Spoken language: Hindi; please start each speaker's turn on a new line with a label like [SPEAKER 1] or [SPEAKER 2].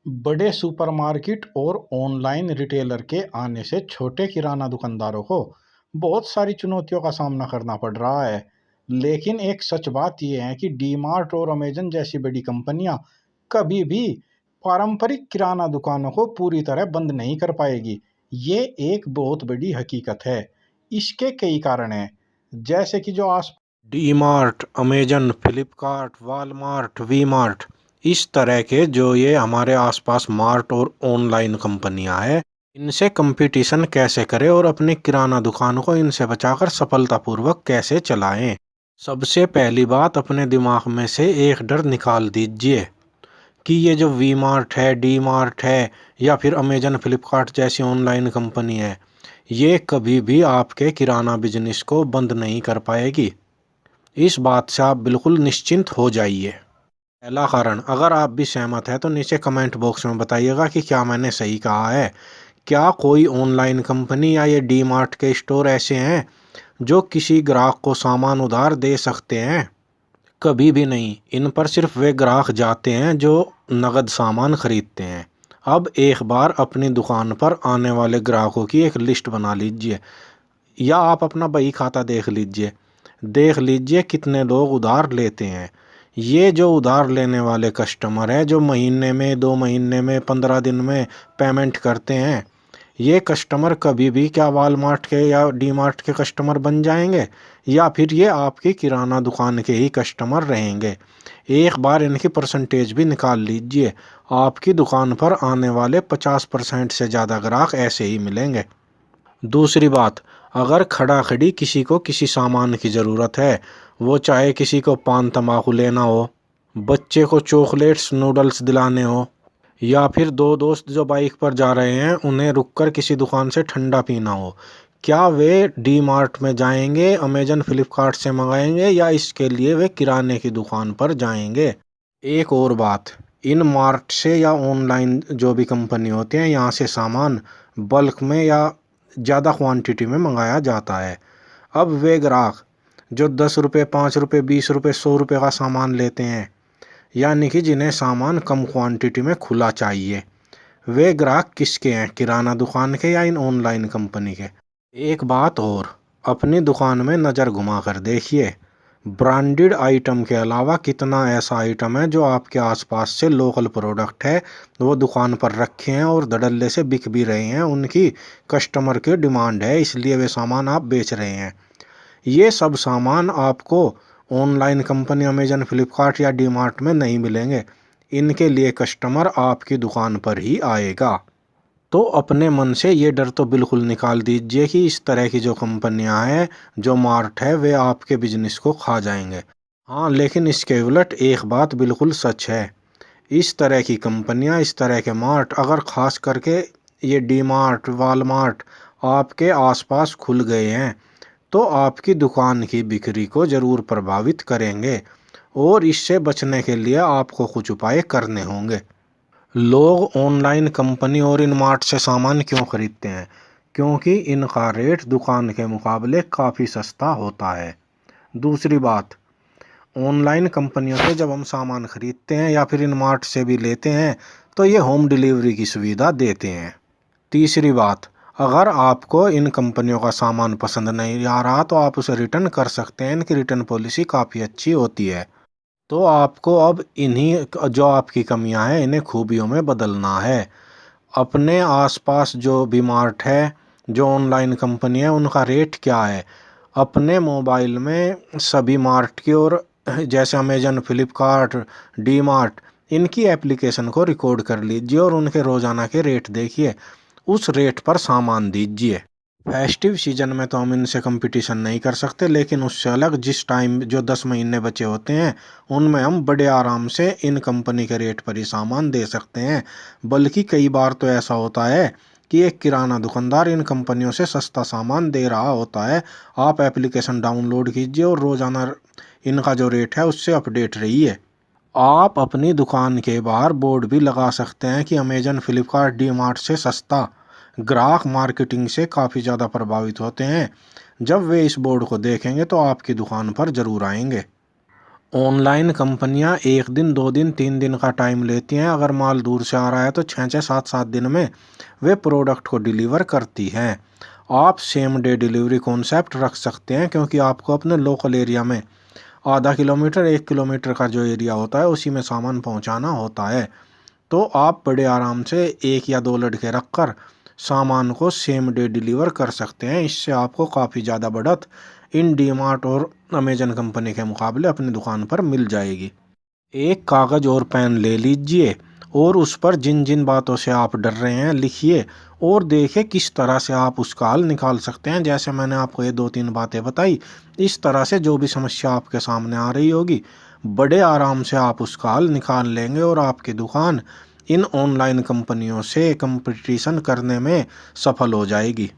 [SPEAKER 1] बड़े सुपरमार्केट और ऑनलाइन रिटेलर के आने से छोटे किराना दुकानदारों को बहुत सारी चुनौतियों का सामना करना पड़ रहा है। लेकिन एक सच बात यह है कि डीमार्ट और अमेजन जैसी बड़ी कंपनियां कभी भी पारंपरिक किराना दुकानों को पूरी तरह बंद नहीं कर पाएगी। ये एक बहुत बड़ी हकीकत है। इसके कई कारण हैं, जैसे कि जो आस
[SPEAKER 2] DMart, Amazon, Flipkart, Walmart, VMart, इस तरह के जो ये हमारे आसपास मार्ट और ऑनलाइन कंपनियां हैं, इनसे कंपटीशन कैसे करें और अपनी किराना दुकान को इनसे बचाकर सफलतापूर्वक कैसे चलाएं। सबसे पहली बात, अपने दिमाग में से एक डर निकाल दीजिए कि ये जो वी मार्ट है, डी मार्ट है या फिर अमेजन, फ्लिपकार्ट जैसी ऑनलाइन कंपनी है, ये कभी भी आपके किराना बिजनेस को बंद नहीं कर पाएगी। इस बात से आप बिल्कुल निश्चिंत हो जाइए। पहला कारण, अगर आप भी सहमत हैं तो नीचे कमेंट बॉक्स में बताइएगा कि क्या मैंने सही कहा है। क्या कोई ऑनलाइन कंपनी या ये डी मार्ट के स्टोर ऐसे हैं जो किसी ग्राहक को सामान उधार दे सकते हैं? कभी भी नहीं। इन पर सिर्फ वे ग्राहक जाते हैं जो नगद सामान खरीदते हैं। अब एक बार अपनी दुकान पर आने वाले ग्राहकों की एक लिस्ट बना लीजिए, या आप अपना बही खाता देख लीजिए कितने लोग उधार लेते हैं। ये जो उधार लेने वाले कस्टमर है, जो महीने में, 2 महीने में, 15 दिन में पेमेंट करते हैं, ये कस्टमर कभी भी क्या वॉलमार्ट के या डी मार्ट के कस्टमर बन जाएंगे, या फिर ये आपकी किराना दुकान के ही कस्टमर रहेंगे? एक बार इनकी परसेंटेज भी निकाल लीजिए। आपकी दुकान पर आने वाले 50% से ज़्यादा ग्राहक ऐसे ही मिलेंगे। दूसरी बात, अगर खड़ा खड़ी किसी को किसी सामान की ज़रूरत है, वो चाहे किसी को पान तंबाकू लेना हो, बच्चे को चॉकलेट्स नूडल्स दिलाने हो, या फिर दो दोस्त जो बाइक पर जा रहे हैं उन्हें रुककर किसी दुकान से ठंडा पीना हो, क्या वे डी मार्ट में जाएंगे, अमेजन फ्लिपकार्ट से मंगाएंगे, या इसके लिए वे किराने की दुकान पर जाएंगे? एक और बात, इन मार्ट से या ऑनलाइन जो भी कंपनी होते हैं, यहाँ से सामान बल्क में या ज़्यादा क्वांटिटी में मंगाया जाता है। अब वे ग्राहक जो 10 रुपये, 5 रुपये, 20 रुपये, 100 रुपये का सामान लेते हैं, यानी कि जिन्हें सामान कम क्वांटिटी में खुला चाहिए, वे ग्राहक किसके हैं, किराना दुकान के या इन ऑनलाइन कंपनी के? एक बात और, अपनी दुकान में नज़र घुमा कर देखिए, ब्रांडेड आइटम के अलावा कितना ऐसा आइटम है जो आपके आसपास से लोकल प्रोडक्ट है, वो दुकान पर रखे हैं और धड़ल्ले से बिक भी रहे हैं, उनकी कस्टमर की डिमांड है इसलिए वे सामान आप बेच रहे हैं। ये सब सामान आपको ऑनलाइन कंपनी अमेजन, फ्लिपकार्ट या डी मार्ट में नहीं मिलेंगे। इनके लिए कस्टमर आपकी दुकान पर ही आएगा। तो अपने मन से ये डर तो बिल्कुल निकाल दीजिए कि इस तरह की जो कंपनियां हैं, जो मार्ट है, वे आपके बिजनेस को खा जाएंगे। हाँ, लेकिन इसके उलट एक बात बिल्कुल सच है। इस तरह की कंपनियां, इस तरह के मार्ट अगर खास करके ये डी मार्ट, वॉलमार्ट आपके आसपास खुल गए हैं, तो आपकी दुकान की बिक्री को ज़रूर प्रभावित करेंगे, और इससे बचने के लिए आपको कुछ उपाय करने होंगे। लोग ऑनलाइन कंपनी और इन मार्ट से सामान क्यों खरीदते हैं? क्योंकि इनका रेट दुकान के मुकाबले काफ़ी सस्ता होता है। दूसरी बात, ऑनलाइन कंपनियों से जब हम सामान खरीदते हैं या फिर इन मार्ट से भी लेते हैं, तो ये होम डिलीवरी की सुविधा देते हैं। तीसरी बात, अगर आपको इन कंपनियों का सामान पसंद नहीं आ रहा तो आप उसे रिटर्न कर सकते हैं। इनकी रिटर्न पॉलिसी काफ़ी अच्छी होती है। तो आपको अब इन्हीं जो आपकी कमियां हैं, इन्हें खूबियों में बदलना है। अपने आसपास जो भी मार्ट है, जो ऑनलाइन कंपनी है, उनका रेट क्या है, अपने मोबाइल में सभी मार्ट की, और जैसे अमेजन, फ्लिपकार्ट, डी मार्ट, इनकी एप्लीकेशन को रिकॉर्ड कर लीजिए और उनके रोज़ाना के रेट देखिए, उस रेट पर सामान दीजिए। फेस्टिव सीजन में तो हम इनसे कंपटीशन नहीं कर सकते, लेकिन उससे अलग जिस टाइम जो 10 महीने बचे होते हैं, उनमें हम बड़े आराम से इन कंपनी के रेट पर ही सामान दे सकते हैं। बल्कि कई बार तो ऐसा होता है कि एक किराना दुकानदार इन कंपनियों से सस्ता सामान दे रहा होता है। आप एप्लीकेशन डाउनलोड कीजिए और रोज़ाना इनका जो रेट है उससे अपडेट रहिए। आप अपनी दुकान के बाहर बोर्ड भी लगा सकते हैं कि अमेजन, फ्लिपकार्ट, डी मार्ट से सस्ता। ग्राहक मार्केटिंग से काफ़ी ज़्यादा प्रभावित होते हैं। जब वे इस बोर्ड को देखेंगे तो आपकी दुकान पर ज़रूर आएंगे। ऑनलाइन कंपनियां 1 दिन 2 दिन 3 दिन का टाइम लेती हैं। अगर माल दूर से आ रहा है तो 6-6 7-7 दिन में वे प्रोडक्ट को डिलीवर करती हैं। आप सेम डे डिलीवरी कॉन्सेप्ट रख सकते हैं, क्योंकि आपको अपने लोकल एरिया में आधा किलोमीटर 1 किलोमीटर का जो एरिया होता है उसी में सामान पहुंचाना होता है। तो आप बड़े आराम से 1 या 2 लड़के रखकर सामान को सेम डे डिलीवर कर सकते हैं। इससे आपको काफ़ी ज़्यादा बढ़त इन डीमार्ट और अमेजन कंपनी के मुकाबले अपनी दुकान पर मिल जाएगी। एक कागज़ और पेन ले लीजिए और उस पर जिन जिन बातों से आप डर रहे हैं लिखिए और देखिए किस तरह से आप उसका हल निकाल सकते हैं। जैसे मैंने आपको ये 2-3 बातें बताई, इस तरह से जो भी समस्या आपके सामने आ रही होगी, बड़े आराम से आप उसका हल निकाल लेंगे और आपकी दुकान इन ऑनलाइन कंपनियों से कंपटीशन करने में सफल हो जाएगी।